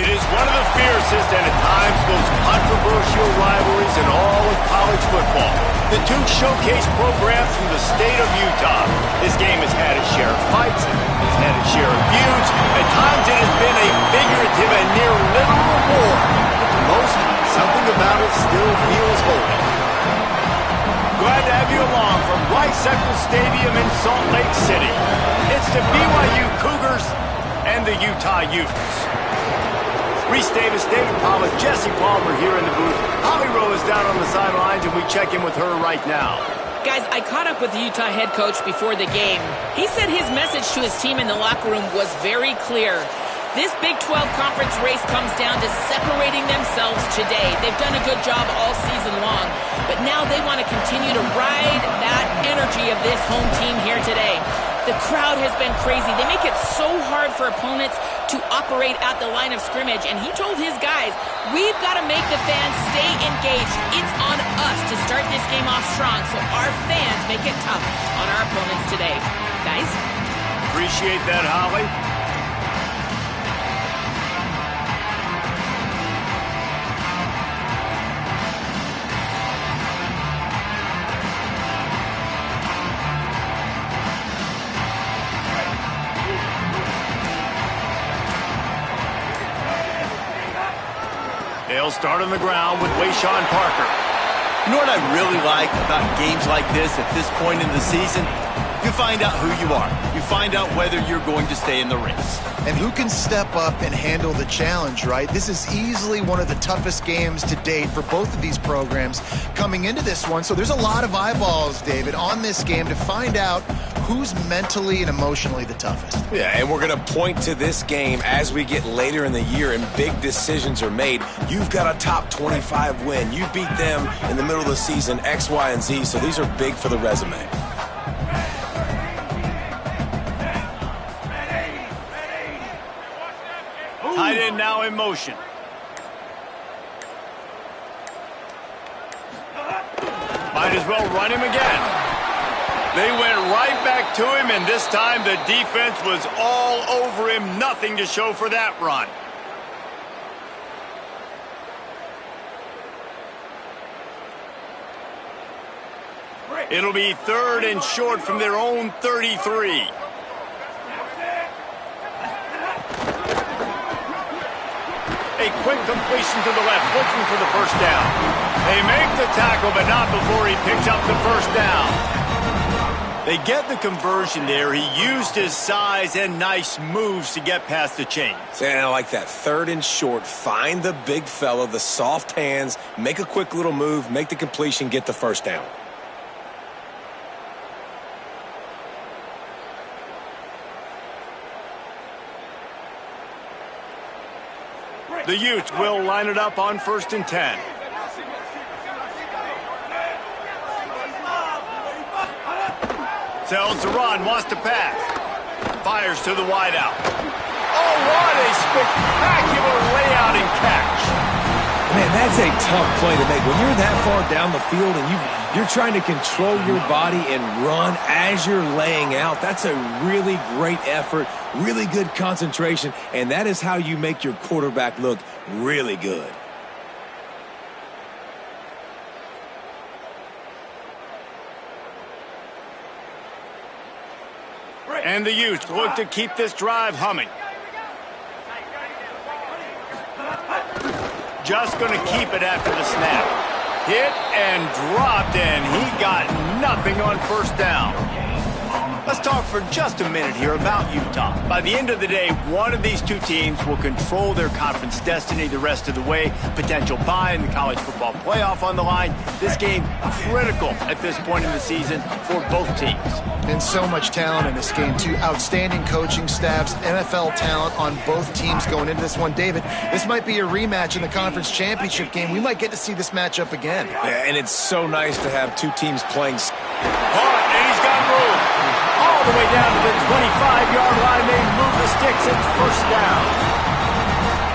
It is one of the fiercest and at times most controversial rivalries in all of college football. The two showcase programs from the state of Utah. This game has had its share of fights, it's had its share of feuds. At times it has been a figurative and near literal war. But the most, something about it still feels holy. Glad to have you along from Rice-Eccles Stadium in Salt Lake City. It's the BYU Cougars and the Utah Utes. Reese Davis, David Pollock, Jesse Palmer here in the booth. Holly Rowe is down on the sidelines, and we check in with her right now. Guys, I caught up with the Utah head coach before the game. He said his message to his team in the locker room was very clear. This Big 12 conference race comes down to separating themselves today. They've done a good job all season long, but now they want to continue to ride that energy of this home team here today. The crowd has been crazy. They make it so hard for opponents to operate at the line of scrimmage, and he told his guys, we've got to make the fans stay engaged. It's on us to start this game off strong so our fans make it tough on our opponents today. Guys? Appreciate that, Holly. They'll start on the ground with Wayshawn Parker. You know what I really like about games like this at this point in the season? You find out who you are. You find out whether you're going to stay in the race. And who can step up and handle the challenge, right? This is easily one of the toughest games to date for both of these programs coming into this one. So there's a lot of eyeballs, David, on this game to find out who's mentally and emotionally the toughest. Yeah, and we're going to point to this game as we get later in the year and big decisions are made. You've got a top 25 win. You beat them in the middle of the season, X, Y, and Z, so these are big for the resume. Tight end now in motion. Might as well run him again. They went right back to him, and this time the defense was all over him. Nothing to show for that run. It'll be 3rd and short from their own 33. A quick completion to the left, looking for the first down. They make the tackle, but not before he picks up the first down. They get the conversion there. He used his size and nice moves to get past the chains. And I like that. 3rd and short. Find the big fella, the soft hands, make a quick little move, make the completion, get the first down. The Utes will line it up on 1st and 10. Sells to run, wants to pass. Fires to the wideout. Oh, what a spectacular layout and catch. Man, that's a tough play to make. When you're that far down the field and you're trying to control your body and run as you're laying out, that's a really great effort, really good concentration, and that is how you make your quarterback look really good. And the Utes look to keep this drive humming. Just going to keep it after the snap. Hit and dropped, and he got nothing on 1st down. Let's talk for just a minute here about Utah. By the end of the day, one of these two teams will control their conference destiny the rest of the way. Potential bye in the college football playoff on the line. This game critical at this point in the season for both teams. And so much talent in this game, too. Outstanding coaching staffs, NFL talent on both teams going into this one. David, this might be a rematch in the conference championship game. We might get to see this matchup again. Yeah, and it's so nice to have two teams playing. Caught, and he's got room. All the way down to the 25-yard line. They move the sticks. It's 1st down.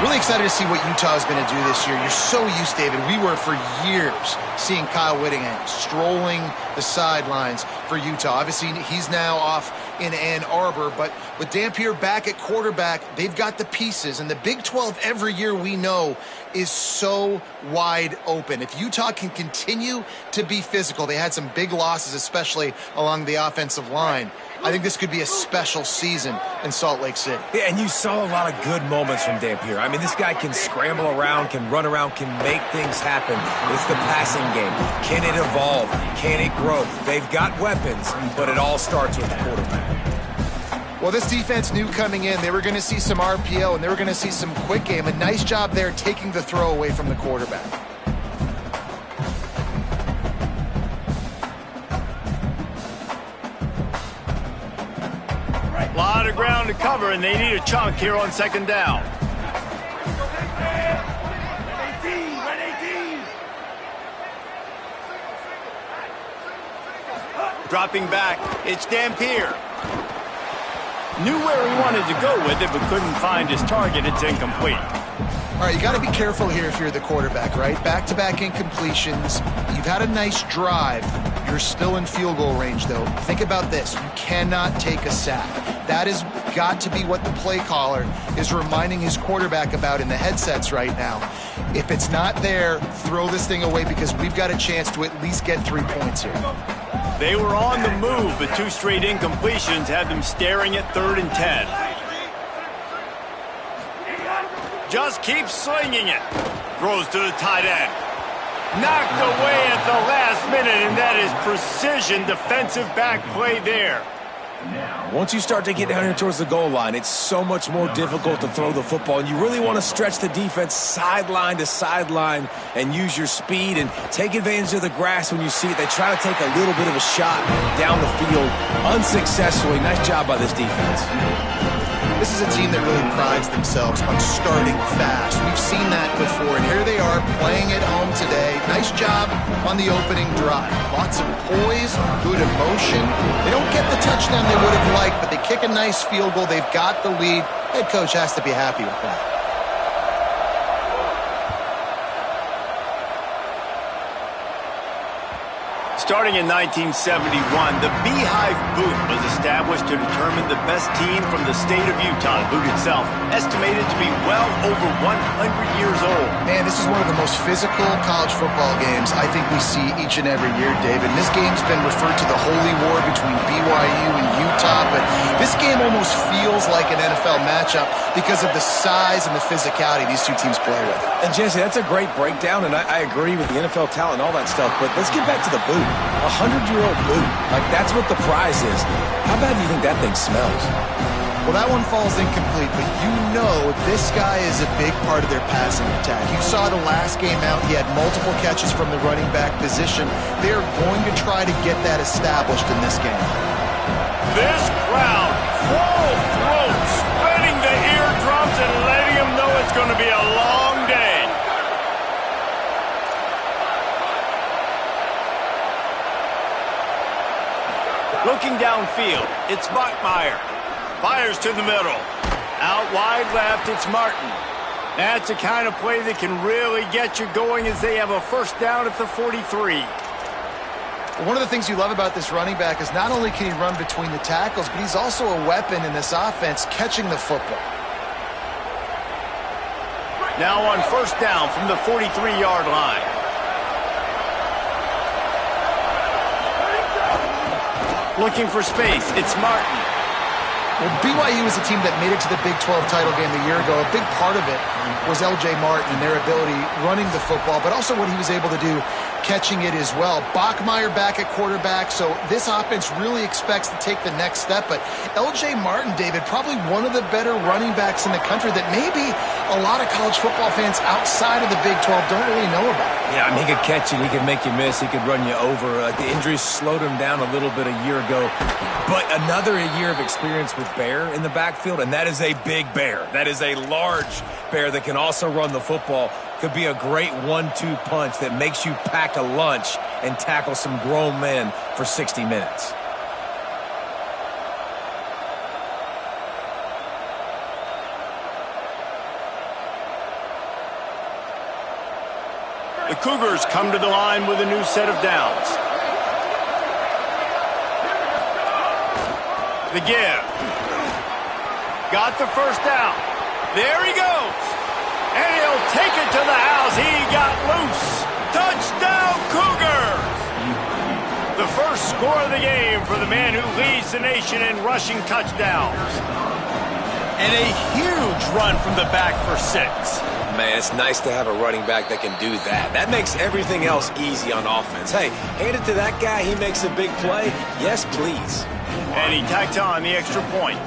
Really excited to see what Utah is going to do this year. You're so used, David. We were for years seeing Kyle Whittingham strolling the sidelines for Utah. Obviously, he's now off in Ann Arbor. But with Dampier back at quarterback, they've got the pieces. And the Big 12 every year we know is so wide open. If Utah can continue to be physical, they had some big losses, especially along the offensive line. I think this could be a special season in Salt Lake City. Yeah, and you saw a lot of good moments from Dampier. I mean, this guy can scramble around, can run around, can make things happen. It's the passing game. Can it evolve? Can it grow? They've got weapons, but it all starts with the quarterback. Well, this defense knew coming in they were going to see some RPO and they were going to see some quick game. A nice job there taking the throw away from the quarterback. A lot of ground to cover, and they need a chunk here on second down. Dropping back, it's Dampier. Knew where he wanted to go with it, but couldn't find his target. It's incomplete. All right, you got to be careful here if you're the quarterback, right? Back-to-back incompletions. You've had a nice drive. You're still in field goal range, though. Think about this. You cannot take a sack. That has got to be what the play caller is reminding his quarterback about in the headsets right now. If it's not there, throw this thing away because we've got a chance to at least get 3 points here. They were on the move, but 2 straight incompletions had them staring at 3rd and 10. Just keeps slinging it. Throws to the tight end. Knocked away at the last minute, and that is precision defensive back play there. Once you start to get down here towards the goal line, it's so much more difficult to throw the football, and you really want to stretch the defense sideline to sideline and use your speed and take advantage of the grass when you see it. They try to take a little bit of a shot down the field unsuccessfully. Nice job by this defense. This is a team that really prides themselves on starting fast. We've seen that before, and here they are playing at home today. Nice job on the opening drive. Lots of poise, good emotion. They don't get the touchdown they would have liked, but they kick a nice field goal. They've got the lead. Head coach has to be happy with that. Starting in 1971, the Beehive Boot was established to determine the best team from the state of Utah. The boot itself, estimated to be well over 100 years old. Man, this is one of the most physical college football games I think we see each and every year, David. This game's been referred to the holy war between BYU and Utah, but this game almost feels like an NFL matchup because of the size and the physicality these two teams play with. And Jesse, that's a great breakdown, and I agree with the NFL talent and all that stuff, but let's get back to the boot. 100-year-old boot. Like, that's what the prize is. How bad do you think that thing smells? Well, that one falls incomplete, but you know this guy is a big part of their passing attack. You saw the last game out. He had multiple catches from the running back position. They're going to try to get that established in this game. This crowd, full throat, spreading the eardrums and letting them know it's going to be a long day. Looking downfield, it's Bachmeier. Fires to the middle. Out wide left, it's Martin. That's the kind of play that can really get you going as they have a first down at the 43. One of the things you love about this running back is not only can he run between the tackles, but he's also a weapon in this offense catching the football. Now on first down from the 43-yard line. Looking for space, it's Martin. Well, BYU is a team that made it to the Big 12 title game a year ago. A big part of it was L.J. Martin and their ability running the football, but also what he was able to do catching it as well. Bachmeier back at quarterback, so this offense really expects to take the next step. But L.J. Martin, David, probably one of the better running backs in the country that maybe a lot of college football fans outside of the Big 12 don't really know about. Yeah, I mean, he could catch you, he could make you miss, he could run you over. The injuries slowed him down a little bit a year ago. But another year of experience with Bear in the backfield, and that is a big Bear. That is a large Bear that can also run the football. Could be a great 1-2 punch that makes you pack a lunch and tackle some grown men for 60 minutes. The Cougars come to the line with a new set of downs. The give. Got the first down. There he goes. And he'll take it to the house. He got loose. Touchdown, Cougars! The first score of the game for the man who leads the nation in rushing touchdowns. And a huge run from the back for 6. Man, it's nice to have a running back that can do that. That makes everything else easy on offense. Hey, hand it to that guy. He makes a big play. Yes, please. And he tacks on the extra point.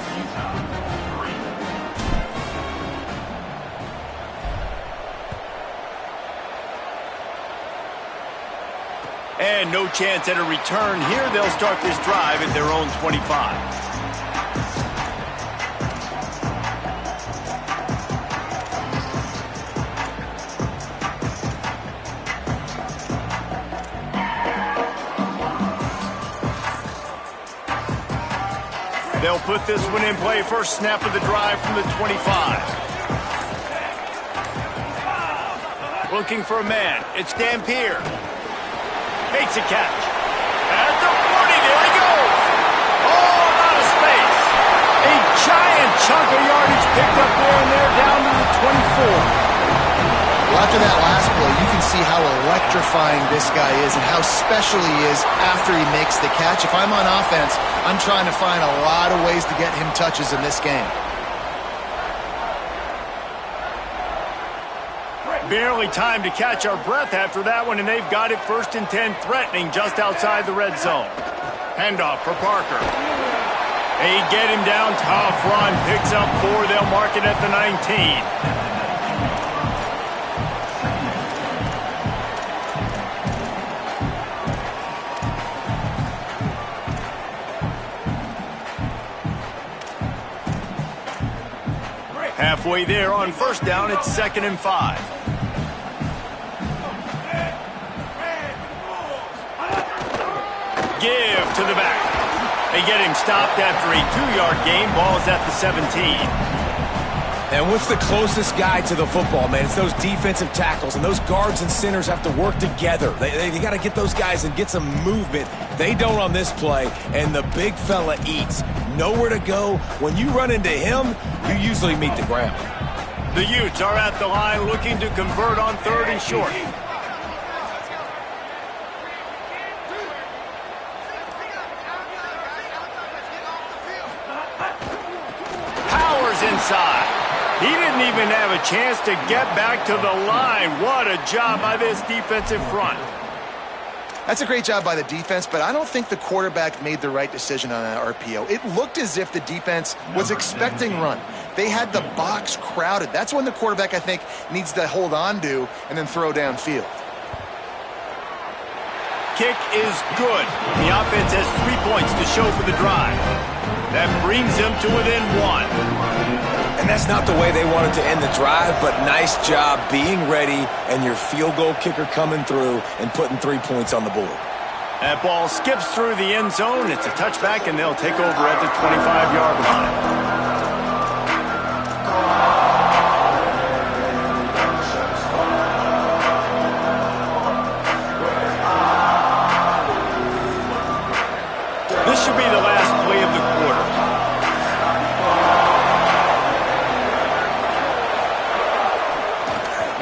And no chance at a return here. They'll start this drive at their own 25. They'll put this one in play. First snap of the drive from the 25. Looking for a man. It's Dampier. Makes a catch. At the 40, there he goes. All out of space. A giant chunk of yardage picked up there, and they're down to the 24. Well, after that last play, you can see how electrifying this guy is and how special he is after he makes the catch. If I'm on offense, I'm trying to find a lot of ways to get him touches in this game. Barely time to catch our breath after that one, and they've got it 1st and 10, threatening just outside the red zone. Handoff for Parker. They get him down. Tough run. Picks up 4. They'll mark it at the 19. Halfway there on first down, it's 2nd and 5. Give to the back. They get him stopped after a 2-yard gain. Ball's at the 17. And what's the closest guy to the football, man? It's those defensive tackles, and those guards and centers have to work together. They got to get those guys and get some movement. They don't on this play, and the big fella eats. Nowhere to go. When you run into him, you usually meet the ground. The Utes are at the line looking to convert on 3rd and short. Powers inside. He didn't even have a chance to get back to the line. What a job by this defensive front. That's a great job by the defense, but I don't think the quarterback made the right decision on that RPO. It looked as if the defense was expecting run. They had the box crowded. That's when the quarterback, I think, needs to hold on to and then throw downfield. Kick is good. The offense has 3 points to show for the drive. That brings them to within 1. And that's not the way they wanted to end the drive, but nice job being ready and your field goal kicker coming through and putting 3 points on the board. That ball skips through the end zone. It's a touchback, and they'll take over at the 25-yard line. This should be the last play of the quarter.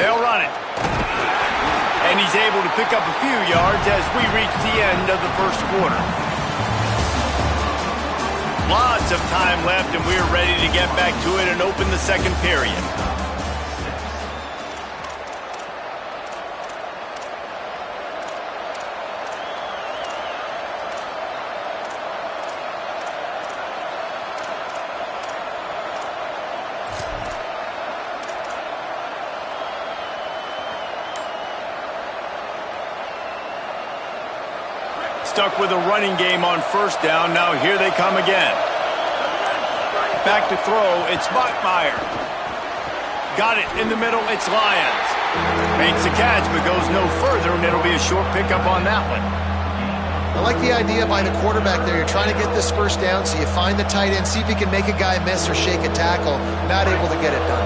They'll run it. And he's able to pick up a few yards as we reach the end of the first quarter. Lots of time left, and we're ready to get back to it and open the second period. Stuck with a running game on first down. Now here they come again. Back to throw. It's Bachmeier. Got it in the middle. It's Lyons. Makes the catch but goes no further, and it'll be a short pickup on that one. I like the idea by the quarterback there. You're trying to get this first down, so you find the tight end, see if you can make a guy miss or shake a tackle. Not able to get it done.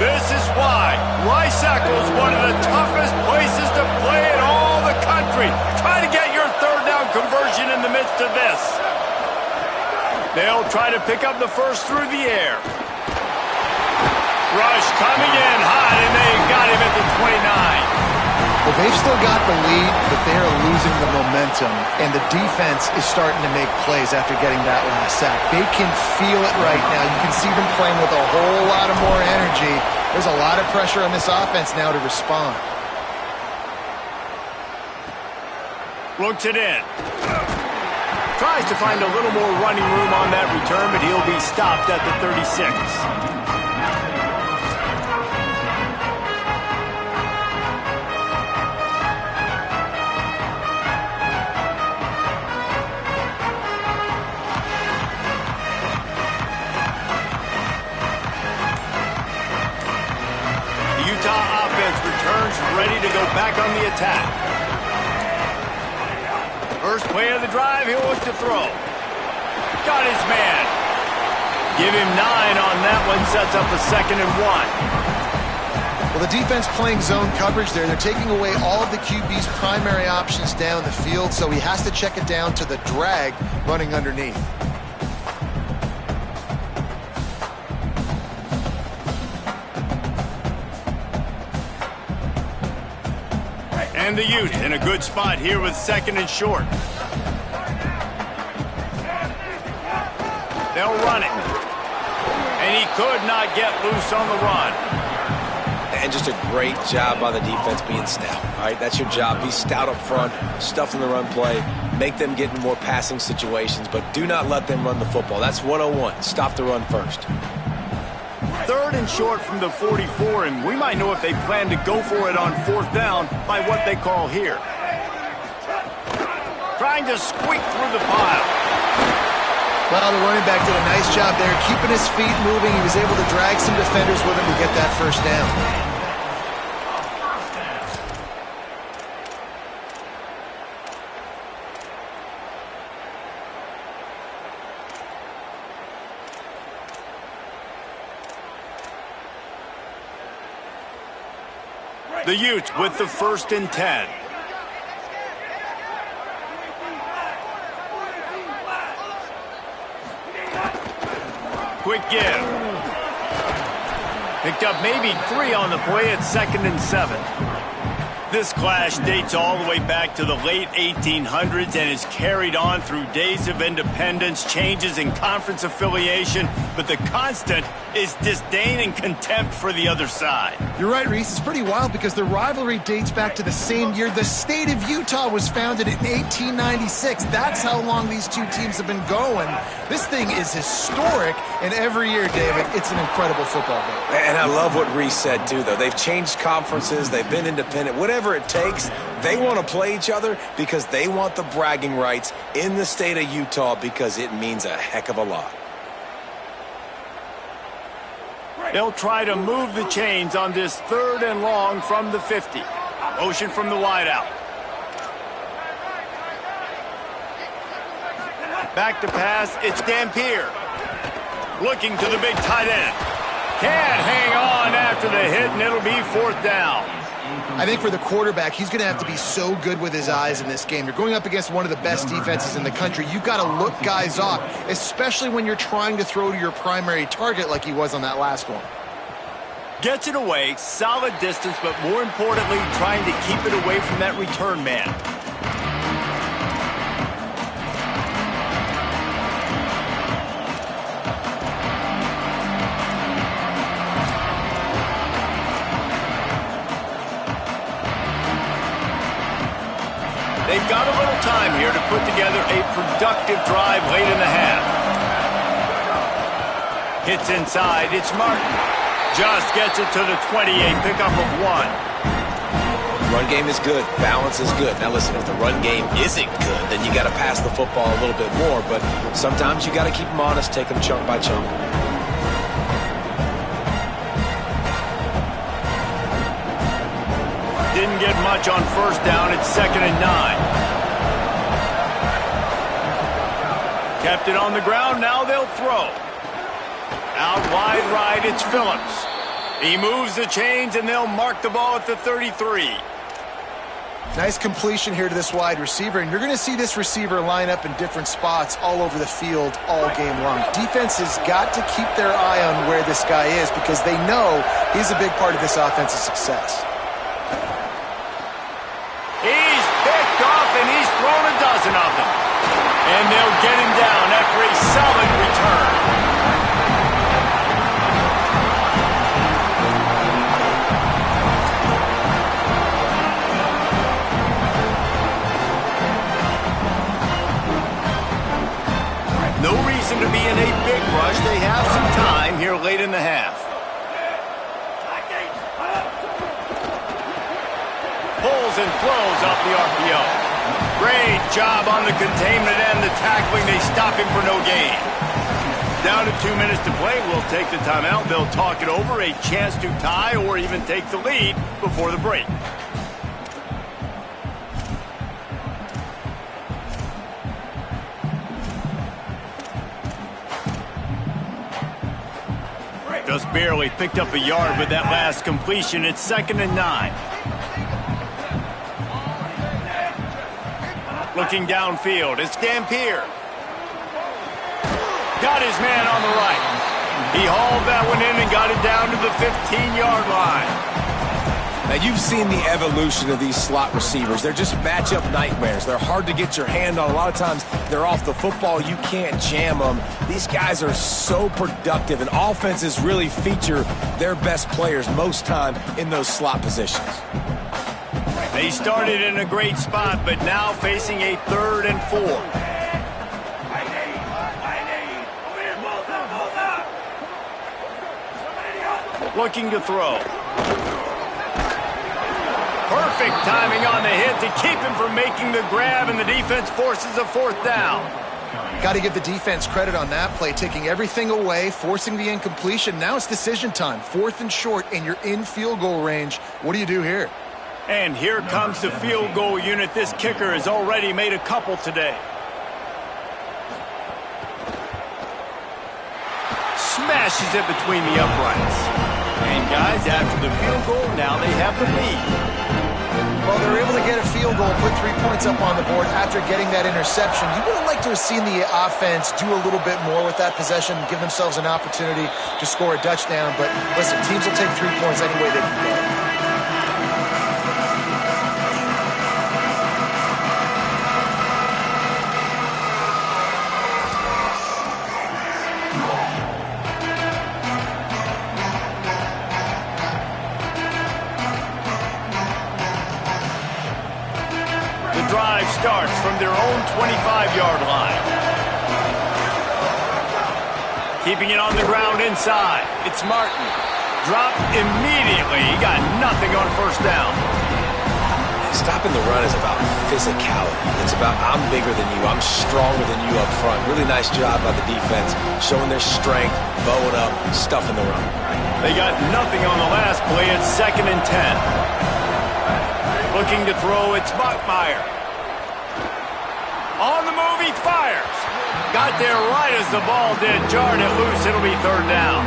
This is why Rice-Eccles is one of the toughest places to play in all the country. Try to get your third down conversion in the midst of this. They'll try to pick up the first through the air. Rush coming in hot, and they got him at the 29. Well, they've still got the lead, but they are losing the momentum, and the defense is starting to make plays after getting that last sack. They can feel it right now. You can see them playing with a whole lot of more energy. There's a lot of pressure on this offense now to respond. Looks it in. Tries to find a little more running room on that return, but he'll be stopped at the 36. Utah offense returns ready to go back on the attack. First play of the drive, he'll look to throw. Got his man. Give him 9 on that one, sets up a 2nd and 1. Well, the defense playing zone coverage there. They're taking away all of the QB's primary options down the field, so he has to check it down to the drag running underneath. And the Utes in a good spot here with 2nd and short. They'll run it. And he could not get loose on the run. And just a great job by the defense being stout. All right, that's your job. Be stout up front, stuff in the run play, make them get in more passing situations, but do not let them run the football. That's 101. Stop the run first. 3rd and short from the 44, and we might know if they plan to go for it on 4th down by what they call here. Trying to squeak through the pile. Well, the running back did a nice job there, keeping his feet moving. He was able to drag some defenders with him to get that first down. The Utes with the 1st and 10. Quick give. Picked up maybe 3 on the play at 2nd and 7. This clash dates all the way back to the late 1800s and is carried on through days of independence, changes in conference affiliation, but the constant is disdain and contempt for the other side. You're right, Reese. It's pretty wild because the rivalry dates back to the same year the state of Utah was founded in 1896. That's how long these two teams have been going. This thing is historic, and every year, David, it's an incredible football game. And I love what Reese said, too, though. They've changed conferences. They've been independent. Whatever it takes, they want to play each other because they want the bragging rights in the state of Utah because it means a heck of a lot. They'll try to move the chains on this 3rd and long from the 50. Motion from the wideout. Back to pass, it's Dampier. Looking to the big tight end. Can't hang on after the hit, and it'll be 4th down. I think for the quarterback, he's going to have to be so good with his eyes in this game. You're going up against one of the best defenses in the country. You've got to look guys off, especially when you're trying to throw to your primary target like he was on that last one. Gets it away, solid distance, but more importantly, trying to keep it away from that return man. They've got a little time here to put together a productive drive late in the half. Hits inside, it's Martin. Just gets it to the 28, pickup of 1. Run game is good. Balance is good. Now listen, if the run game isn't good, then you got to pass the football a little bit more. But sometimes you got to keep them honest, take them chunk by chunk. Didn't get much on 1st down. It's 2nd and 9. Kept it on the ground. Now they'll throw. Out wide right, it's Phillips. He moves the chains, and they'll mark the ball at the 33. Nice completion here to this wide receiver, and you're going to see this receiver line up in different spots all over the field all game long. Defense has got to keep their eye on where this guy is because they know he's a big part of this offense's success. He's picked off, and he's thrown a dozen of them. And they'll get him down after a solid return. No reason to be in a big rush. They have some time here late in the half. Pulls and throws off the RPO. Great job on the containment and the tackling. They stop him for no gain. Down to 2 minutes to play. We'll take the timeout. They'll talk it over. A chance to tie or even take the lead before the break. Just barely picked up a yard with that last completion. It's 2nd and 9. Looking downfield, it's Dampier. Got his man on the right. He hauled that one in and got it down to the 15-yard line. Now, you've seen the evolution of these slot receivers. They're just matchup nightmares. They're hard to get your hand on. A lot of times, they're off the football. You can't jam them. These guys are so productive, and offenses really feature their best players most time in those slot positions. They started in a great spot, but now facing a 3rd and 4. Looking to throw. Perfect timing on the hit to keep him from making the grab, and the defense forces a 4th down. Got to give the defense credit on that play, taking everything away, forcing the incompletion. Now it's decision time. 4th and short, and you're in field goal range. What do you do here? And here comes the field goal unit. This kicker has already made a couple today. Smashes it between the uprights. And guys, after the field goal, now they have the lead. Well, they're able to get a field goal, put 3 points up on the board after getting that interception. You would have liked to have seen the offense do a little bit more with that possession, give themselves an opportunity to score a touchdown. But listen, teams will take 3 points any way they can go. Drive starts from their own 25-yard line. Keeping it on the ground inside. It's Martin. Dropped immediately. He got nothing on 1st down. Stopping the run is about physicality. It's about I'm bigger than you. I'm stronger than you up front. Really nice job by the defense, showing their strength, bowing up, stuffing the run. They got nothing on the last play. It's 2nd and 10. Looking to throw, it's Bachmeier. On the move, he fires. Got there right as the ball did. Jarred it loose. It'll be 3rd down.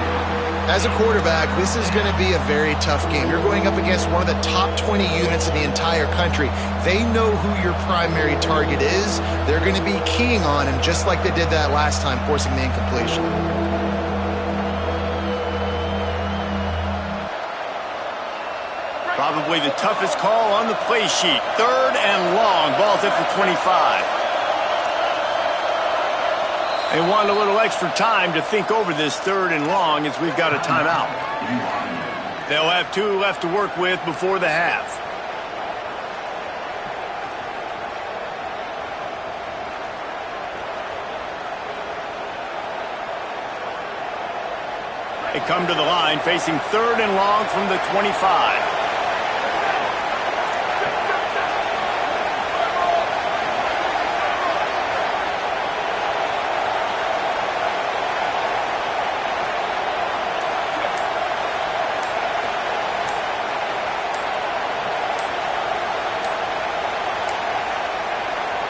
As a quarterback, this is going to be a very tough game. You're going up against one of the top 20 units in the entire country. They know who your primary target is. They're going to be keying on him just like they did that last time, forcing the incompletion. Probably the toughest call on the play sheet. 3rd and long. Ball's at the 25. They want a little extra time to think over this 3rd and long as we've got a timeout. They'll have 2 left to work with before the half. They come to the line facing 3rd and long from the 25.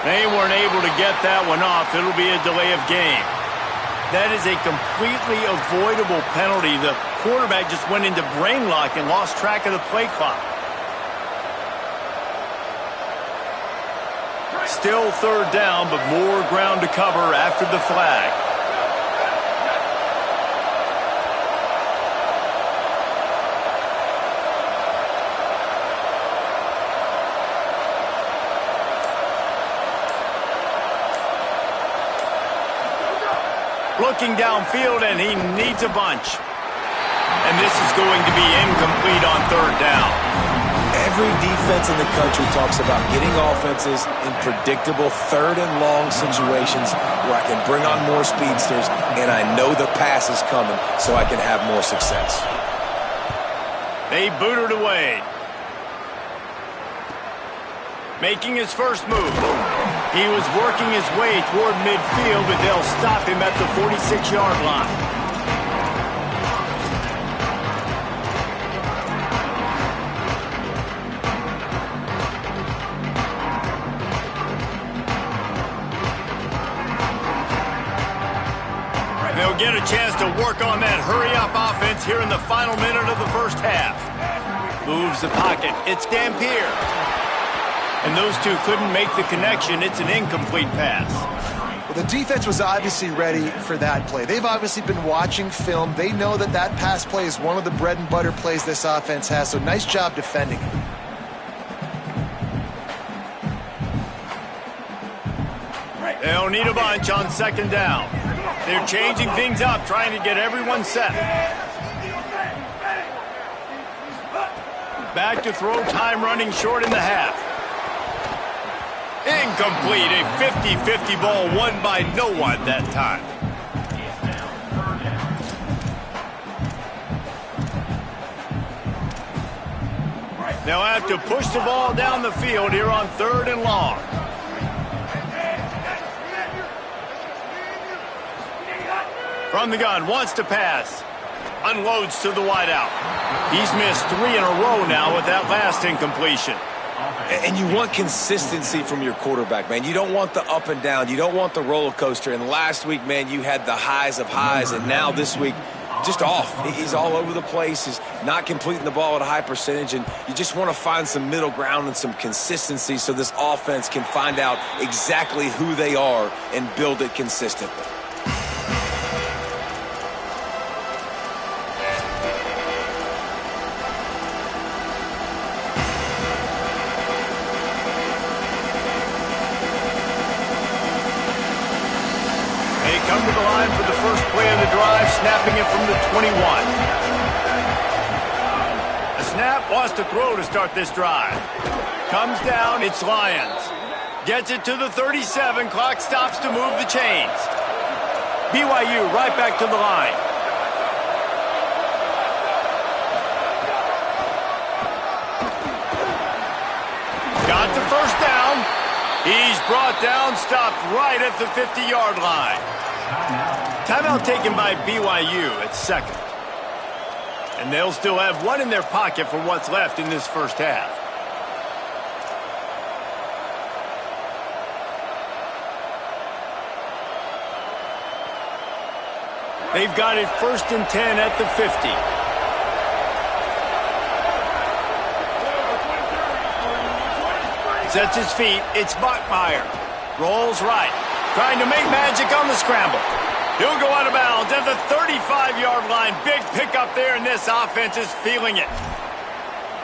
They weren't able to get that one off. It'll be a delay of game. That is a completely avoidable penalty. The quarterback just went into brain lock and lost track of the play clock. Still third down, but more ground to cover after the flag. Looking downfield, and he needs a bunch. And this is going to be incomplete on third down. Every defense in the country talks about getting offenses in predictable third and long situations where I can bring on more speedsters and I know the pass is coming so I can have more success. They boot it away. Making his first move. He was working his way toward midfield, but they'll stop him at the 46-yard line. They'll get a chance to work on that hurry-up offense here in the final minute of the first half. Moves the pocket. It's Dampier. And those two couldn't make the connection. It's an incomplete pass. Well, the defense was obviously ready for that play. They've obviously been watching film. They know that that pass play is one of the bread and butter plays this offense has, so nice job defending it. They'll need a bunch on second down. They're changing things up, trying to get everyone set. Back to throw, time running short in the half. Incomplete, a 50-50 ball won by no one that time. They'll have to push the ball down the field here on third and long. From the gun, wants to pass. Unloads to the wideout. He's missed 3 in a row now with that last incompletion. And you want consistency from your quarterback, man. You don't want the up and down. You don't want the roller coaster. And last week, man, you had the highs of highs. And now this week, just off. He's all over the place. He's not completing the ball at a high percentage. And you just want to find some middle ground and some consistency so this offense can find out exactly who they are and build it consistently. Come to the line for the first play of the drive, snapping it from the 21. The snap wants to throw to start this drive. Comes down, it's Lions. Gets it to the 37, clock stops to move the chains. BYU right back to the line. Got the first down. He's brought down, stopped right at the 50-yard line. Timeout taken by BYU at second. And they'll still have one in their pocket for what's left in this first half. They've got it 1st and 10 at the 50. Sets his feet. It's Bachmeier. Rolls right. Trying to make magic on the scramble. He'll go out of bounds at the 35-yard line. Big pickup there, and this offense is feeling it.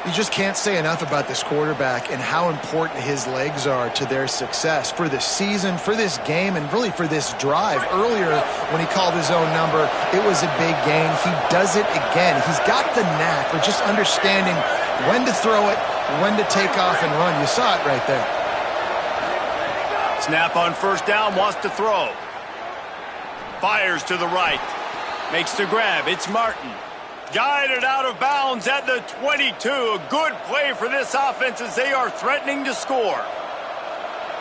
You just can't say enough about this quarterback and how important his legs are to their success for this season, for this game, and really for this drive. Earlier, when he called his own number, it was a big gain. He does it again. He's got the knack of just understanding when to throw it, when to take off and run. You saw it right there. Snap on first down, wants to throw. Fires to the right. Makes the grab. It's Martin. Guided out of bounds at the 22. A good play for this offense as they are threatening to score.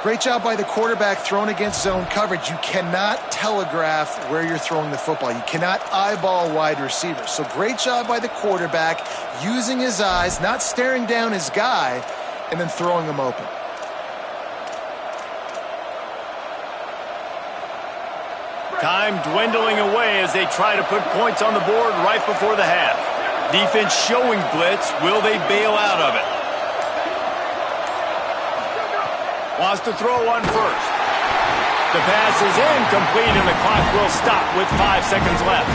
Great job by the quarterback throwing against zone coverage. You cannot telegraph where you're throwing the football. You cannot eyeball wide receivers. So great job by the quarterback using his eyes, not staring down his guy, and then throwing him open. Time dwindling away as they try to put points on the board right before the half. Defense showing blitz. Will they bail out of it? Wants to throw one first. The pass is incomplete, and the clock will stop with 5 seconds left.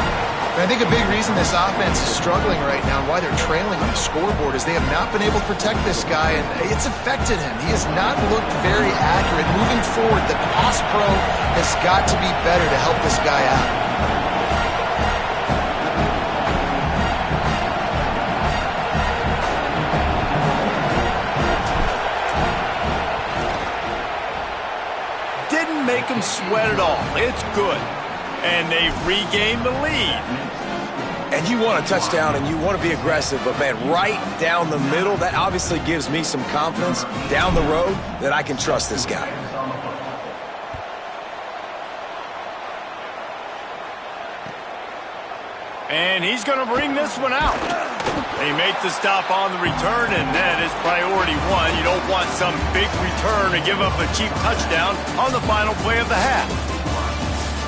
And I think a big reason this offense is struggling right now and why they're trailing on the scoreboard is they have not been able to protect this guy, and it's affected him. He has not looked very accurate. Moving forward, the pass pro has got to be better to help this guy out. Didn't make him sweat at all. It's good. And they've regained the lead. And you want a touchdown and you want to be aggressive, but man, right down the middle, that obviously gives me some confidence down the road that I can trust this guy. And he's going to bring this one out. They make the stop on the return, and that is priority one. You don't want some big return to give up a cheap touchdown on the final play of the half.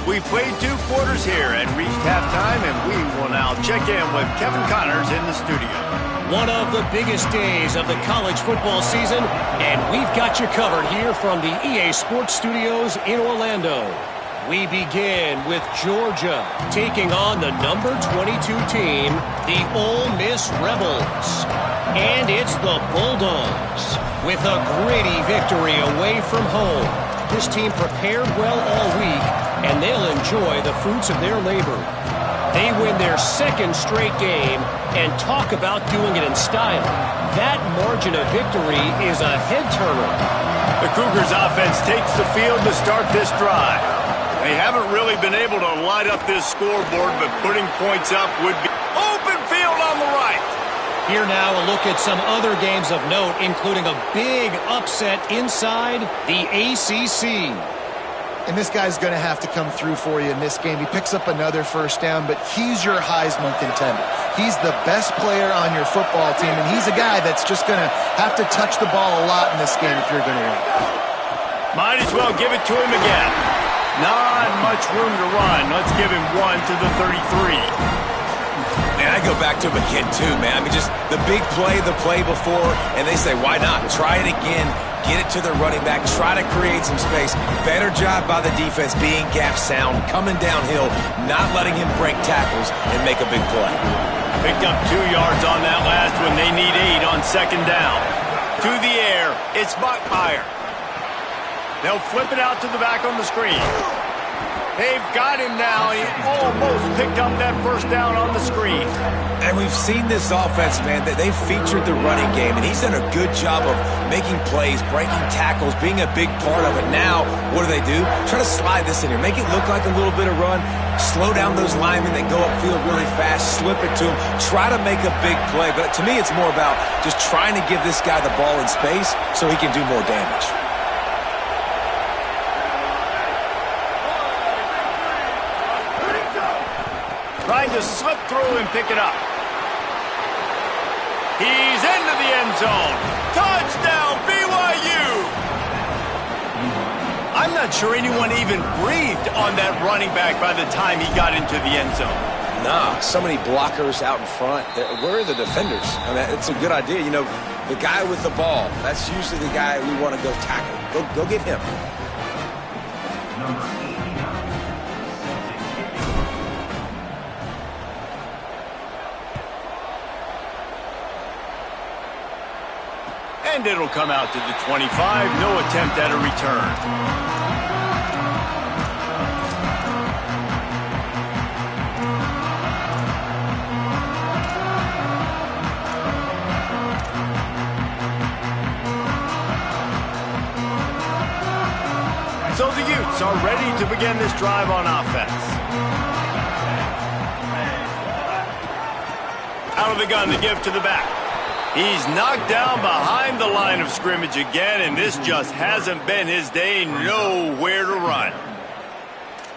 We played 2 quarters here and reached halftime, and we will now check in with Kevin Connors in the studio. One of the biggest days of the college football season, and we've got you covered here from the EA Sports Studios in Orlando. We begin with Georgia taking on the number 22 team, the Ole Miss Rebels. And it's the Bulldogs with a gritty victory away from home. This team prepared well all week, and they'll enjoy the fruits of their labor. They win their 2nd straight game and talk about doing it in style. That margin of victory is a head-turner. The Cougars offense takes the field to start this drive. They haven't really been able to light up this scoreboard, but putting points up would be open field on the right. Here now a look at some other games of note, including a big upset inside the ACC. And this guy's going to have to come through for you in this game. He picks up another first down, but he's your Heisman contender. He's the best player on your football team, and he's a guy that's just going to have to touch the ball a lot in this game if you're going to win. Might as well give it to him again. Not much room to run. Let's give him 1 to the 33. Man, I go back to him again, too, man. I mean, just the big play, the play before, and they say, why not? Try it again. Get it to the running back. Try to create some space. Better job by the defense being gap sound, coming downhill, not letting him break tackles and make a big play. Picked up 2 yards on that last one. They need 8 on 2nd down. To the air, it's Buckmeyer. They'll flip it out to the back on the screen. They've got him now. He almost picked up that first down on the screen. And we've seen this offense, man, that they've featured the running game, and he's done a good job of making plays, breaking tackles, being a big part of it. Now, what do? Try to slide this in here. Make it look like a little bit of run. Slow down those linemen that go upfield really fast. Slip it to him. Try to make a big play. But to me, it's more about just trying to give this guy the ball in space so he can do more damage. Trying to slip through and pick it up. He's into the end zone. Touchdown, BYU! I'm not sure anyone even breathed on that running back by the time he got into the end zone. Nah, so many blockers out in front. Where are the defenders? I mean, it's a good idea. You know, the guy with the ball, that's usually the guy we want to go tackle. Go get him. And it'll come out to the 25. No attempt at a return. So the Utes are ready to begin this drive on offense. Out of the gun to give to the back. He's knocked down behind the line of scrimmage again, and this just hasn't been his day. Nowhere to run.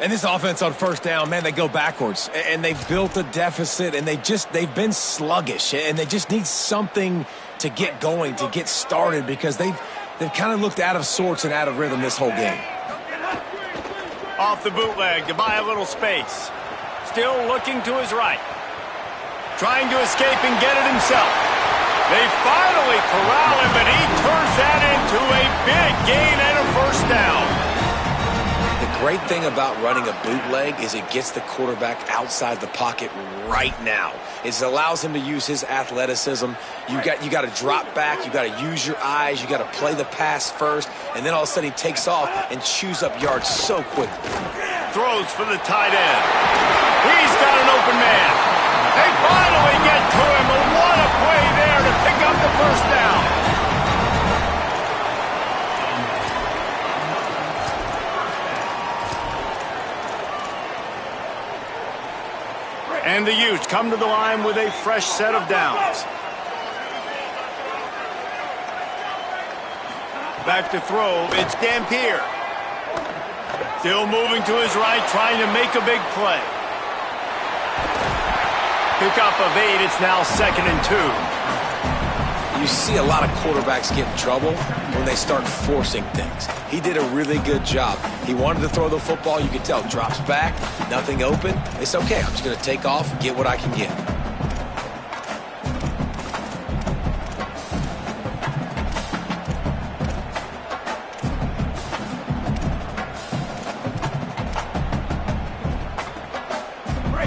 And this offense on first down, man, they go backwards. And they've built a deficit, and they've been sluggish. And they just need something to get going, to get started, because they've kind of looked out of sorts and out of rhythm this whole game. Off the bootleg to buy a little space. Still looking to his right. Trying to escape and get it himself. They finally corral him, but he turns that into a big gain and a first down. The great thing about running a bootleg is it gets the quarterback outside the pocket right now. It allows him to use his athleticism. You got to drop back. You got to use your eyes. You got to play the pass first, and then all of a sudden he takes off and chews up yards so quickly. Throws for the tight end. He's got an open man. They finally get to him, and what a play there to pick up the first down. And the Utes come to the line with a fresh set of downs. Back to throw, it's Dampier. Still moving to his right, trying to make a big play. Pickup of 8, it's now 2nd and 2. You see a lot of quarterbacks get in trouble when they start forcing things. He did a really good job. He wanted to throw the football. You could tell. Drops back, nothing open. It's okay. I'm just going to take off and get what I can get.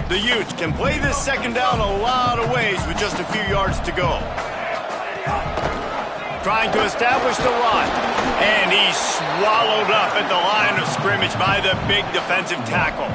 The Utes can play this second down a lot of ways with just a few yards to go. Trying to establish the run. And he's swallowed up at the line of scrimmage by the big defensive tackle.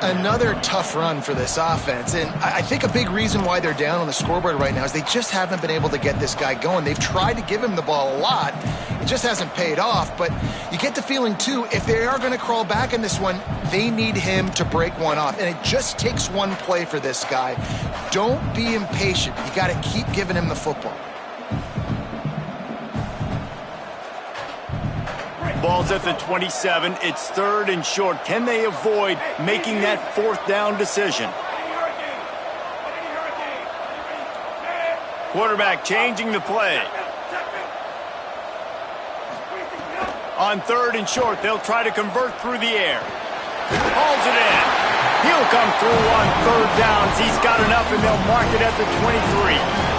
Another tough run for this offense, and I think a big reason why they're down on the scoreboard right now is they just haven't been able to get this guy going. They've tried to give him the ball a lot. It just hasn't paid off, but you get the feeling, too, if they are going to crawl back in this one, they need him to break one off, and it just takes one play for this guy. Don't be impatient. You got to keep giving him the football. Ball's at the 27. It's 3rd and short. Can they avoid making that 4th down decision? Quarterback changing the play. On 3rd and short, they'll try to convert through the air. Hauls it in. He'll come through on 3rd downs. He's got enough, and they'll mark it at the 23.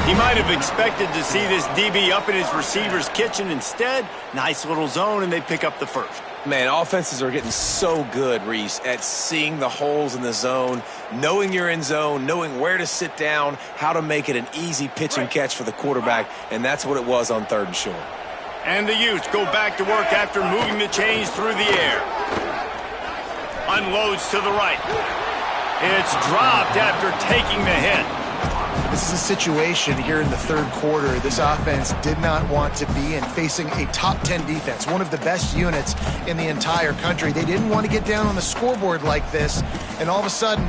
He might have expected to see this DB up in his receiver's kitchen. Instead, nice little zone, and they pick up the first. Man, offenses are getting so good, Reese, at seeing the holes in the zone, knowing you're in zone, knowing where to sit down, how to make it an easy pitch and catch for the quarterback, and that's what it was on 3rd and short. And the Utes go back to work after moving the chains through the air. Unloads to the right. It's dropped after taking the hit. This is a situation here in the 3rd quarter this offense did not want to be in, facing a top 10 defense, one of the best units in the entire country. They didn't want to get down on the scoreboard like this and all of a sudden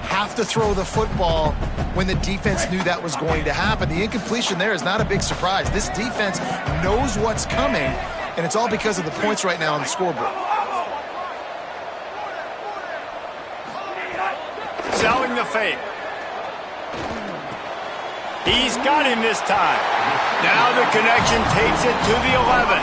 have to throw the football when the defense knew that was going to happen. The incompletion there is not a big surprise. This defense knows what's coming, and it's all because of the points right now on the scoreboard. Selling the fake. He's got him this time. Now the connection takes it to the 11.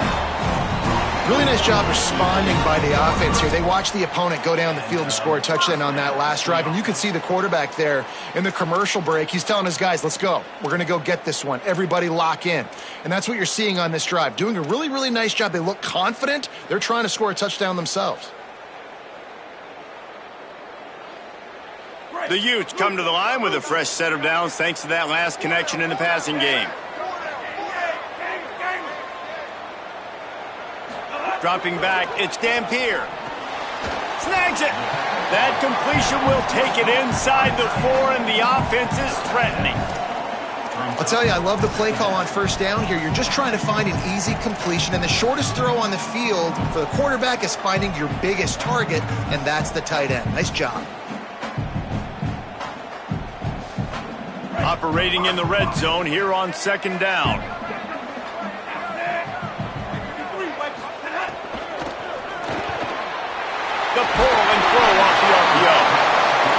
Really nice job responding by the offense here. They watched the opponent go down the field and score a touchdown on that last drive, and you can see the quarterback there in the commercial break. He's telling his guys, let's go. We're going to go get this one. Everybody lock in. And that's what you're seeing on this drive. Doing a really, really nice job. They look confident. They're trying to score a touchdown themselves. The Utes come to the line with a fresh set of downs thanks to that last connection in the passing game. Dropping back, it's Dampier. Snags it. That completion will take it inside the 4, and the offense is threatening. I'll tell you, I love the play call on 1st down here. You're just trying to find an easy completion, and the shortest throw on the field for the quarterback is finding your biggest target, and that's the tight end. Nice job. Operating in the red zone here on 2nd down. The pull and throw off the RPO.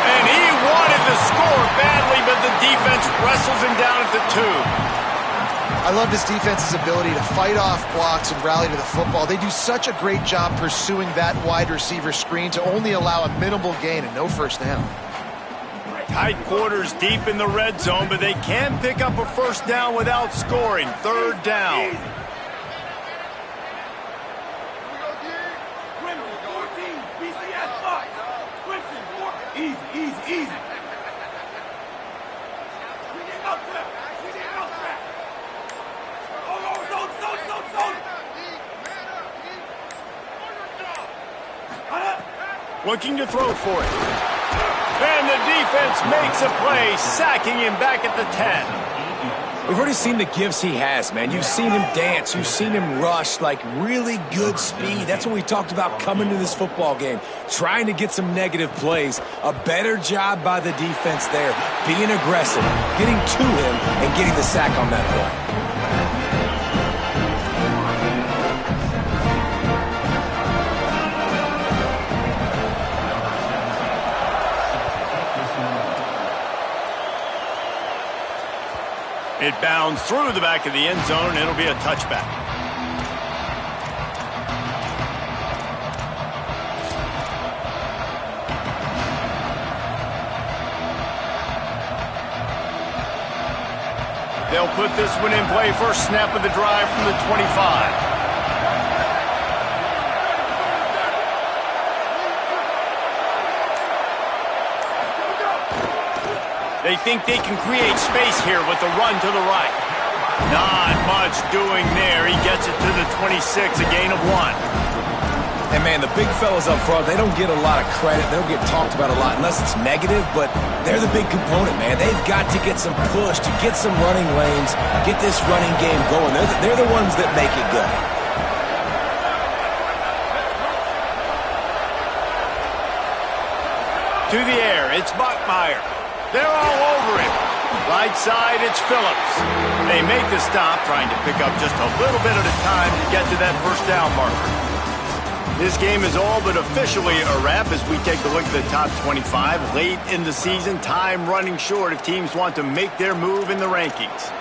And he wanted to score badly, but the defense wrestles him down at the 2. I love this defense's ability to fight off blocks and rally to the football. They do such a great job pursuing that wide receiver screen to only allow a minimal gain and no 1st down. Tight quarters deep in the red zone, but they can pick up a 1st down without scoring. 3rd down. Looking to throw for it. And the defense makes a play, sacking him back at the 10. We've already seen the gifts he has, man. You've seen him dance. You've seen him rush, like really good speed. That's what we talked about coming to this football game, trying to get some negative plays. A better job by the defense there, being aggressive, getting to him, and getting the sack on that play. It bounds through the back of the end zone, and it'll be a touchback. They'll put this one in play. First snap of the drive from the 25. They think they can create space here with the run to the right. Not much doing there. He gets it to the 26, a gain of 1. And, man, the big fellas up front, they don't get a lot of credit. They don't get talked about a lot unless it's negative, but they're the big component, man. They've got to get some push, to get some running lanes, get this running game going. They're the ones that make it go. To the air, it's Bachmeier. They're all over him. Right side, it's Phillips. They make the stop, trying to pick up just a little bit at a time to get to that first down marker. This game is all but officially a wrap as we take a look at the top 25. Late in the season, time running short if teams want to make their move in the rankings.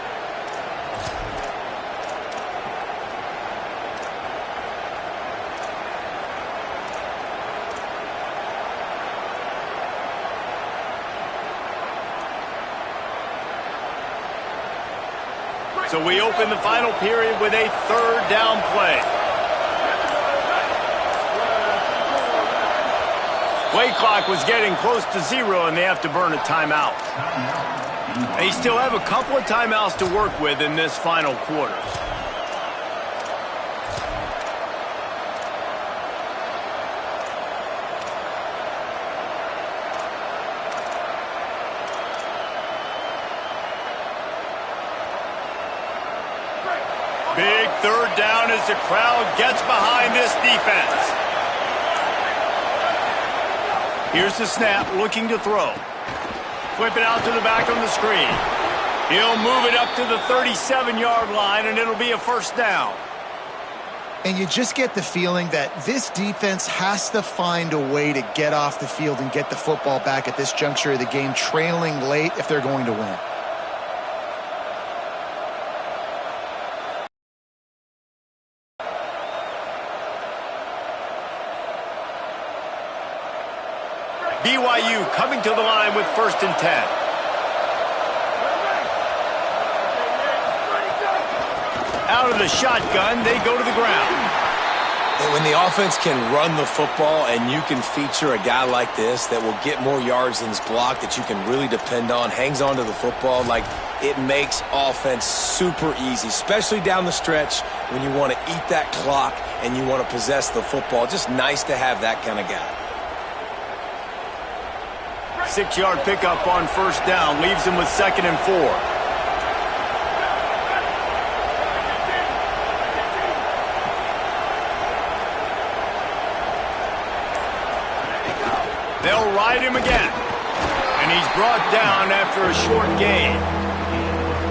So we open the final period with a third down play. Play clock was getting close to 0, and they have to burn a timeout. They still have a couple of timeouts to work with in this final quarter. Big third down as the crowd gets behind this defense. Here's the snap, looking to throw. Flip it out to the back on the screen. He'll move it up to the 37-yard line, and it'll be a first down. And you just get the feeling that this defense has to find a way to get off the field and get the football back at this juncture of the game, trailing late if they're going to win. BYU coming to the line with 1st and 10. Out of the shotgun, they go to the ground. And when the offense can run the football and you can feature a guy like this that will get more yards than his block, that you can really depend on, hangs on to the football, like it makes offense super easy, especially down the stretch when you want to eat that clock and you want to possess the football. Just nice to have that kind of guy. 6-yard pickup on first down leaves him with 2nd and 4. They'll ride him again. And he's brought down after a short gain.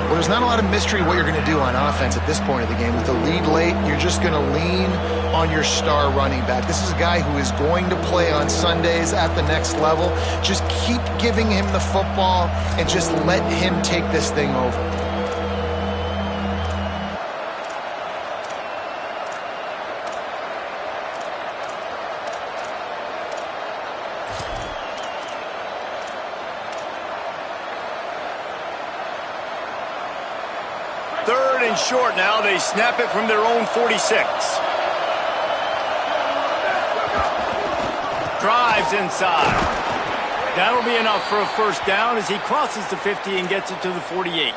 Well, there's not a lot of mystery what you're going to do on offense at this point of the game. With the lead late, you're just going to lean on your star running back. This is a guy who is going to play on Sundays at the next level. Just keep giving him the football and just let him take this thing over. Third and short now. They snap it from their own 46. Drives inside. That'll be enough for a first down as he crosses the 50 and gets it to the 48.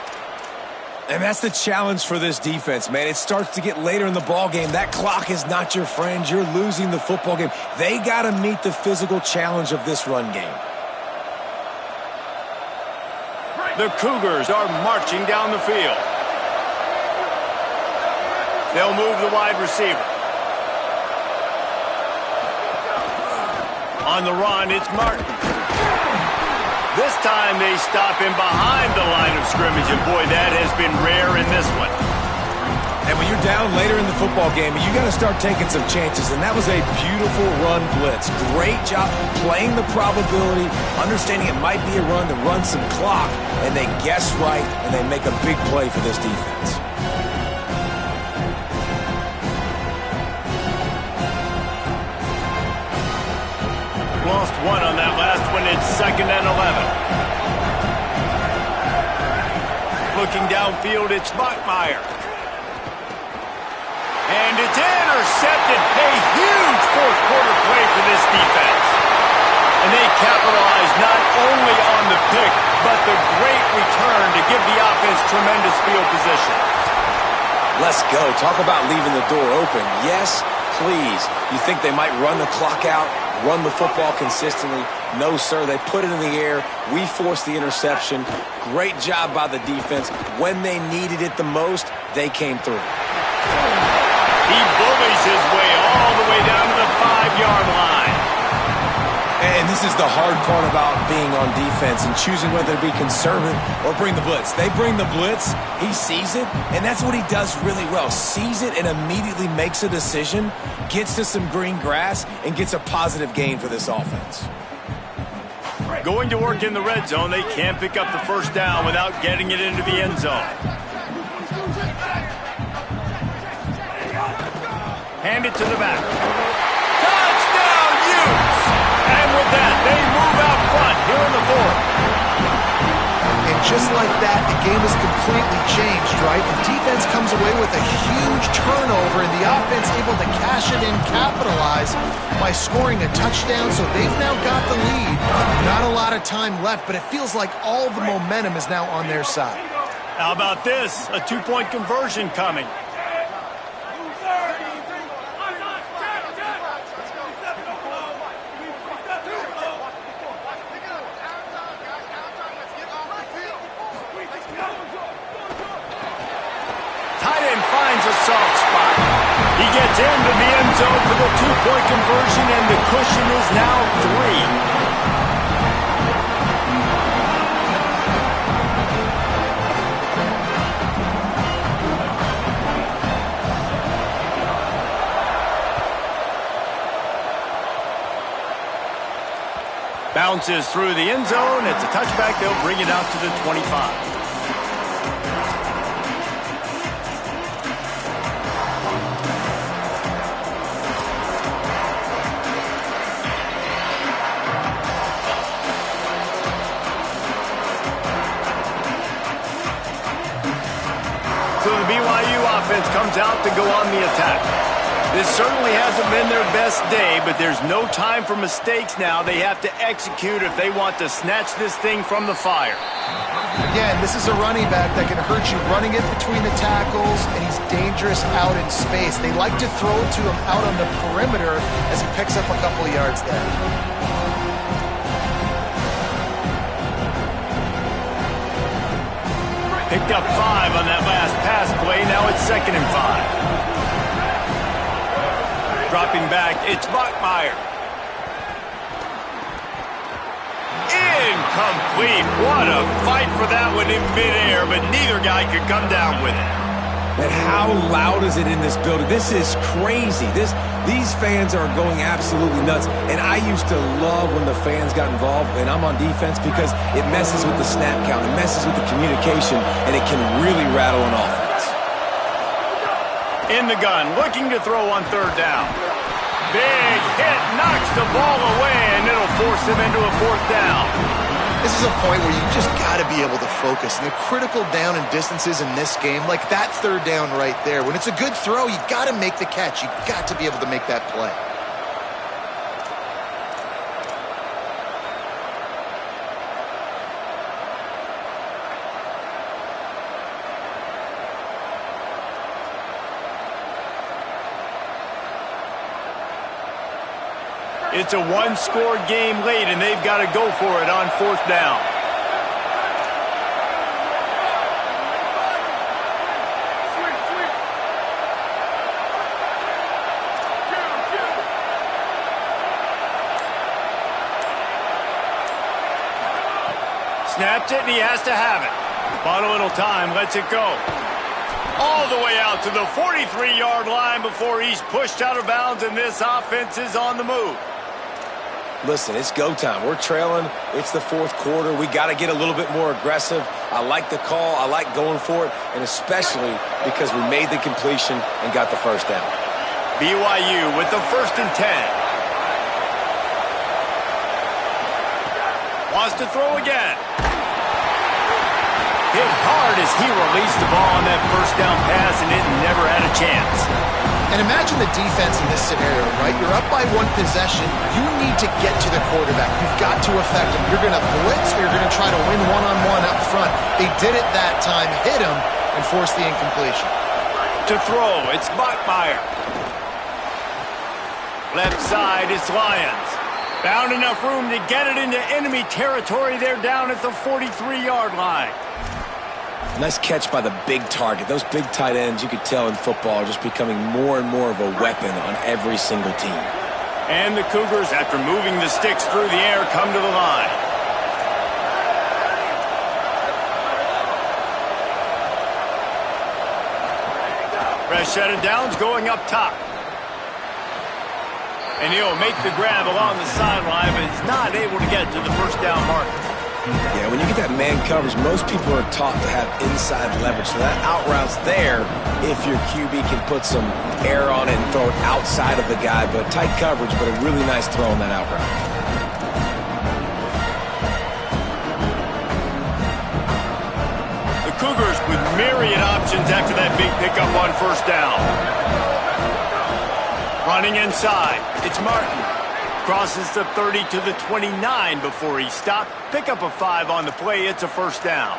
And that's the challenge for this defense, man. It starts to get later in the ball game. That clock is not your friend. You're losing the football game. They got to meet the physical challenge of this run game. The Cougars are marching down the field. They'll move the wide receiver. On the run, it's Martin. This time they stop him behind the line of scrimmage, and boy, that has been rare in this one. And when you're down later in the football game, you got to start taking some chances, and that was a beautiful run blitz. Great job playing the probability, understanding it might be a run to run some clock, and they guess right, and they make a big play for this defense. Lost one on that last one. It's 2nd and 11. Looking downfield, it's Bachmeier. And it's intercepted. A huge fourth quarter play for this defense. And they capitalize not only on the pick, but the great return to give the offense tremendous field position. Let's go. Talk about leaving the door open. Yes, please. You think they might run the clock out, run the football consistently? No, sir. They put it in the air. We forced the interception. Great job by the defense. When they needed it the most, they came through. He bullies his way all the way down to the 5-yard line. And this is the hard part about being on defense and choosing whether to be conservative or bring the blitz. They bring the blitz, he sees it, and that's what he does really well. Sees it and immediately makes a decision, gets to some green grass, and gets a positive gain for this offense. Going to work in the red zone, they can't pick up the first down without getting it into the end zone. Hand it to the back. Touchdown, Utes! And with that, they move out front here in the fourth. And just like that, the game is completely changed, right? The defense comes away with a huge turnover, and the offense able to cash it in, capitalize by scoring a touchdown, so they've now got the lead. Not a lot of time left, but it feels like all the momentum is now on their side. How about this? A 2-point conversion coming. Finds a soft spot. He gets into the end zone for the 2-point conversion, and the cushion is now 3. Bounces through the end zone. It's a touchback. They'll bring it out to the 25. So the BYU offense comes out to go on the attack. This certainly hasn't been their best day, but there's no time for mistakes now. They have to execute if they want to snatch this thing from the fire. Again, this is a running back that can hurt you running it between the tackles, and he's dangerous out in space. They like to throw it to him out on the perimeter as he picks up a couple of yards there. Picked up 5 on that last pass play. Now it's 2nd and 5. Dropping back, it's Bachmeier. Incomplete. What a fight for that one in midair, but neither guy could come down with it. And how loud is it in this building? This is crazy. These fans are going absolutely nuts. And I used to love when the fans got involved, and I'm on defense, because it messes with the snap count, it messes with the communication, and it can really rattle an offense. In the gun, looking to throw on 3rd down. Big hit, knocks the ball away, and it'll force him into a 4th down. This is a point where you just got to be able to focus. And the critical down and distances in this game, like that 3rd down right there, when it's a good throw, you got to make the catch. You got to be able to make that play. It's a one-score game late, and they've got to go for it on 4th down. Snaps it, and he has to have it. Bought a little time, lets it go. All the way out to the 43-yard line before he's pushed out of bounds, and this offense is on the move. Listen, it's go time. We're trailing. It's the 4th quarter. We got to get a little bit more aggressive. I like the call. I like going for it, and especially because we made the completion and got the first down. BYU with the 1st and 10. Wants to throw again. Hit hard as he released the ball on that 1st down pass, and it never had a chance. And imagine the defense in this scenario, right? You're up by 1 possession. You need to get to the quarterback. You've got to affect him. You're going to blitz, or you're going to try to win one-on-one up front. They did it that time, hit him, and forced the incompletion. To throw, it's Bachmeier. Left side, it's Lions. Found enough room to get it into enemy territory. They're down at the 43-yard line. Nice catch by the big target. Those big tight ends, you could tell in football, are just becoming more and more of a weapon on every single team. And the Cougars, after moving the sticks through the air, come to the line. Fresh set of downs going up top. And he'll make the grab along the sideline, but he's not able to get to the 1st down marker. Yeah, when you get that man coverage, most people are taught to have inside leverage. So that out route's there if your QB can put some air on it and throw it outside of the guy. But tight coverage, but a really nice throw on that out route. The Cougars with myriad options after that big pickup on 1st down. Running inside, it's Martin. Crosses the 30 to the 29 before he stopped. Pick up a 5 on the play. It's a 1st down.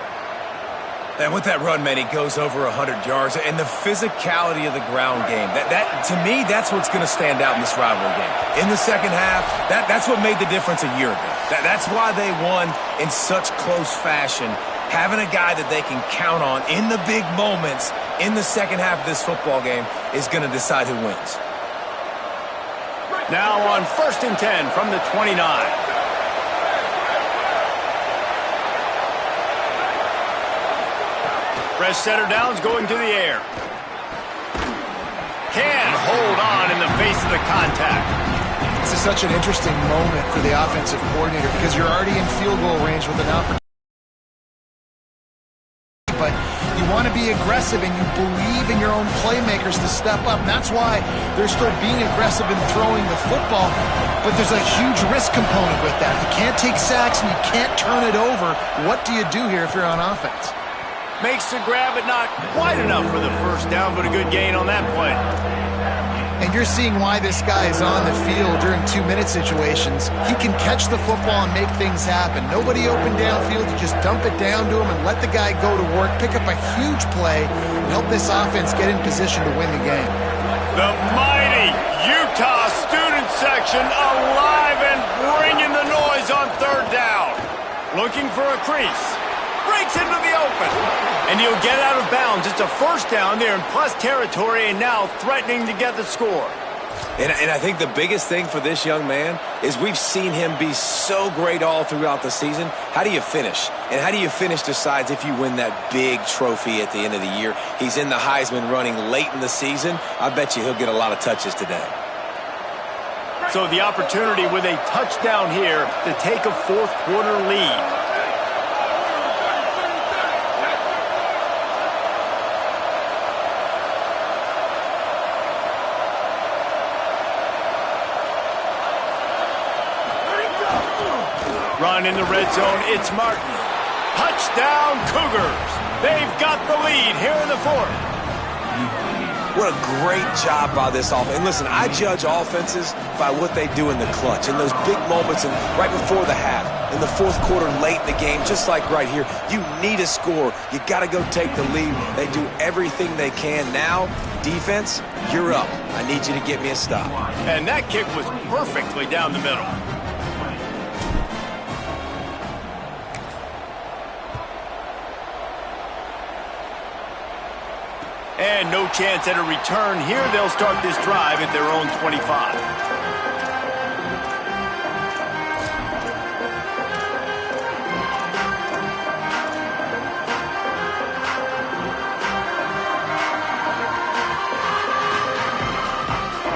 And with that run, man, he goes over 100 yards. And the physicality of the ground game, that to me, that's what's going to stand out in this rivalry game. In the second half, that's what made the difference a year ago. That's why they won in such close fashion. Having a guy that they can count on in the big moments in the second half of this football game is going to decide who wins. Now on 1st and 10 from the 29. Fresh setter downs going to the air. Can hold on in the face of the contact. This is such an interesting moment for the offensive coordinator because you're already in field goal range with an opportunity. But you want to be aggressive and you believe in your own playmakers to step up. And that's why they're still being aggressive in throwing the football. But there's a huge risk component with that. You can't take sacks and you can't turn it over. What do you do here if you're on offense? Makes the grab, but not quite enough for the 1st down, but a good gain on that play. And you're seeing why this guy is on the field during 2-minute situations. He can catch the football and make things happen. Nobody open downfield. You just dump it down to him and let the guy go to work, pick up a huge play, and help this offense get in position to win the game. The mighty Utah student section alive and bringing the noise on 3rd down. Looking for a crease. Breaks into the open. And he'll get out of bounds. It's a 1st down there in plus territory and now threatening to get the score. And I think the biggest thing for this young man is we've seen him be so great all throughout the season. How do you finish? And how do you finish decides if you win that big trophy at the end of the year. He's in the Heisman running late in the season. I bet you he'll get a lot of touches today. So the opportunity with a touchdown here to take a 4th quarter lead. Run in the red zone, it's Martin. Touchdown Cougars. They've got the lead here in the 4th. What a great job by this offense. And listen, I judge offenses by what they do in the clutch, in those big moments and right before the half. in the fourth quarter late in the game, just like right here. You need a score. You got to go take the lead. They do everything they can. Now, defense, you're up. I need you to get me a stop. And that kick was perfectly down the middle. And no chance at a return here. They'll start this drive at their own 25.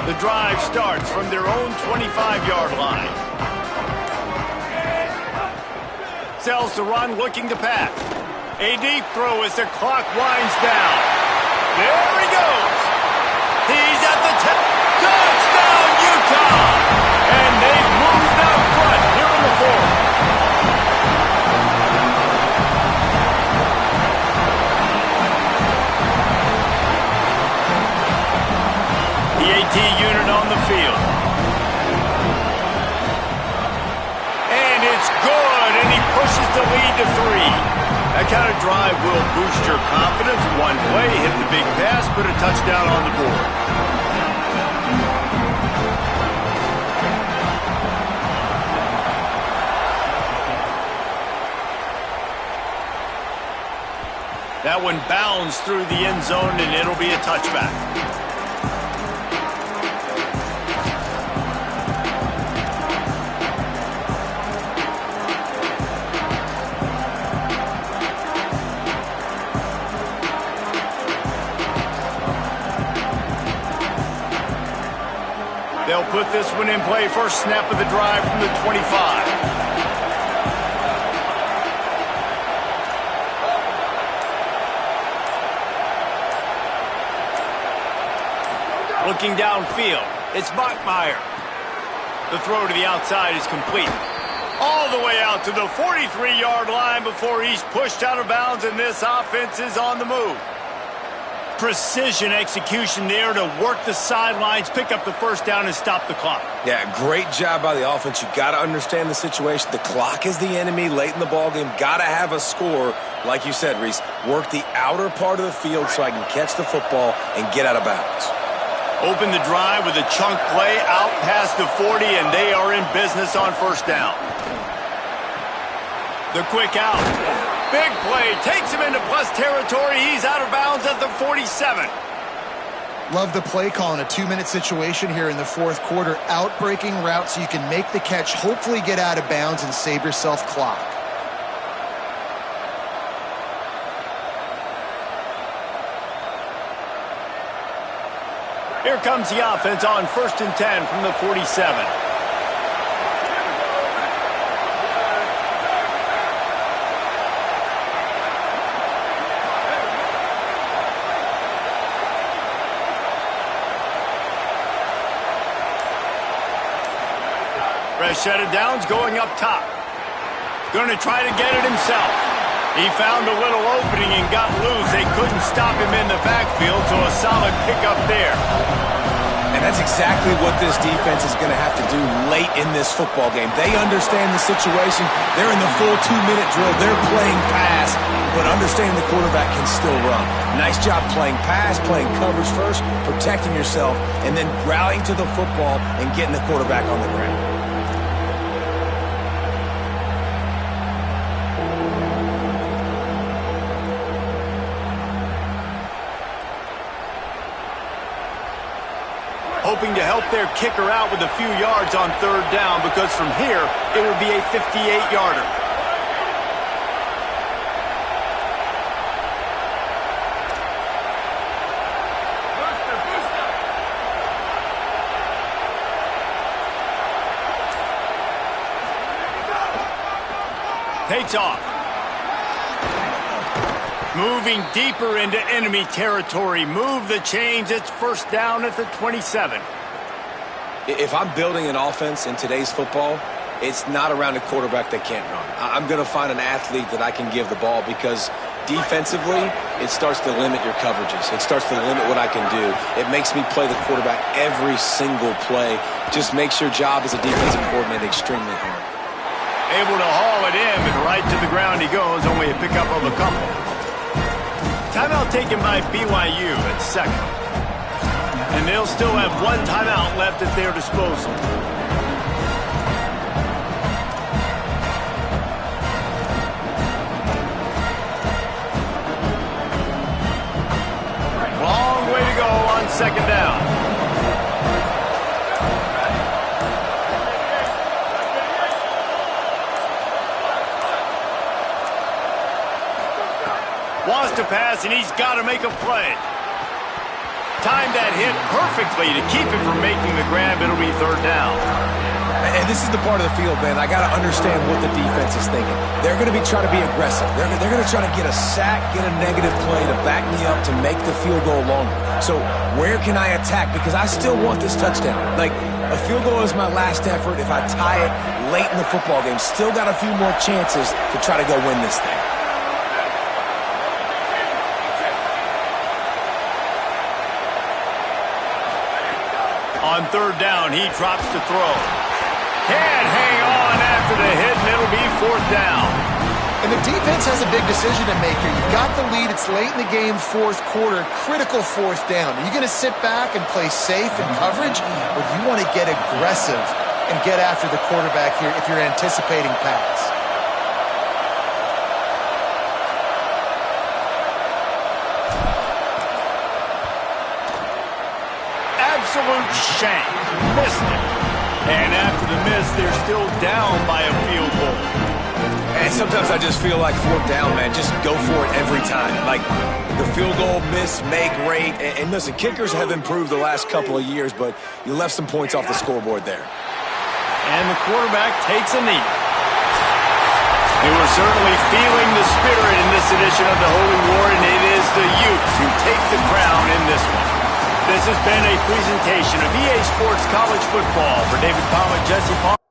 The drive starts from their own 25-yard line. Sells to run, looking to pass. A deep throw as the clock winds down. There he goes. He's at the 10. Touchdown, Utah! And they've moved out front here in the fourth. The AT unit on the field. And it's good, and he pushes the lead to 3. That kind of drive will boost your confidence. One play, hit the big pass, put a touchdown on the board. That one bounds through the end zone, and it'll be a touchback. They'll put this one in play. First snap of the drive from the 25. Looking downfield, it's Bachmeier. The throw to the outside is complete. All the way out to the 43-yard line before he's pushed out of bounds, and this offense is on the move. Precision execution there to work the sidelines, pick up the first down, and stop the clock. Yeah, great job by the offense. You got to understand the situation. The clock is the enemy late in the ballgame. Got to have a score. Like you said, Reese, work the outer part of the field so I can catch the football and get out of bounds. Open the drive with a chunk play out past the 40, and they are in business on first down. The quick out. Big play. Takes him into plus territory. He's out of bounds at the 47. Love the play call in a 2-minute situation here in the fourth quarter. Out-breaking route so you can make the catch, hopefully get out of bounds, and save yourself clock. Here comes the offense on 1st and 10 from the 47. Set of downs going up top. Going to try to get it himself. He found a little opening and got loose. They couldn't stop him in the backfield, so a solid pickup there. And that's exactly what this defense is going to have to do late in this football game. They understand the situation. They're in the full 2-minute drill. They're playing pass, but understanding the quarterback can still run. Nice job playing pass, playing coverage first, protecting yourself, and then rallying to the football and getting the quarterback on the ground. Hoping to help their kicker out with a few yards on third down, because from here, it would be a 58-yarder. Takes off. Moving deeper into enemy territory. Move the chains. It's first down at the 27. If I'm building an offense in today's football, it's not around a quarterback that can't run. I'm going to find an athlete that I can give the ball, because defensively, it starts to limit your coverages. It starts to limit what I can do. It makes me play the quarterback every single play. Just makes your job as a defensive coordinator extremely hard. Able to haul it in, and right to the ground he goes, only a pickup of a couple. Timeout taken by BYU at second. And they'll still have one timeout left at their disposal. Long way to go on second down. Wants to pass, and he's got to make a play. Timed that hit perfectly to keep him from making the grab. It'll be third down. And this is the part of the field, man, I got to understand what the defense is thinking. They're going to be trying to be aggressive. They're going to try to get a sack, get a negative play to back me up to make the field goal longer. So where can I attack? Because I still want this touchdown. Like, a field goal is my last effort. If I tie it late in the football game, still got a few more chances to try to go win this thing. On third down, he drops to throw. Can't hang on after the hit, and it'll be fourth down. And the defense has a big decision to make here. You've got the lead. It's late in the game, fourth quarter, critical fourth down. Are you going to sit back and play safe in coverage, or do you want to get aggressive and get after the quarterback here if you're anticipating pass? Absolute shank. Missed it. And after the miss, they're still down by a field goal. And sometimes I just feel like fourth down, man, just go for it every time. Like, the field goal, miss, make, great. And listen, kickers have improved the last couple of years, but you left some points off the scoreboard there. And the quarterback takes a knee. They were certainly feeling the spirit in this edition of the Holy War, and it is the Utes who take the crown in this one. This has been a presentation of EA Sports College Football. For David Palmer, Jesse Palmer.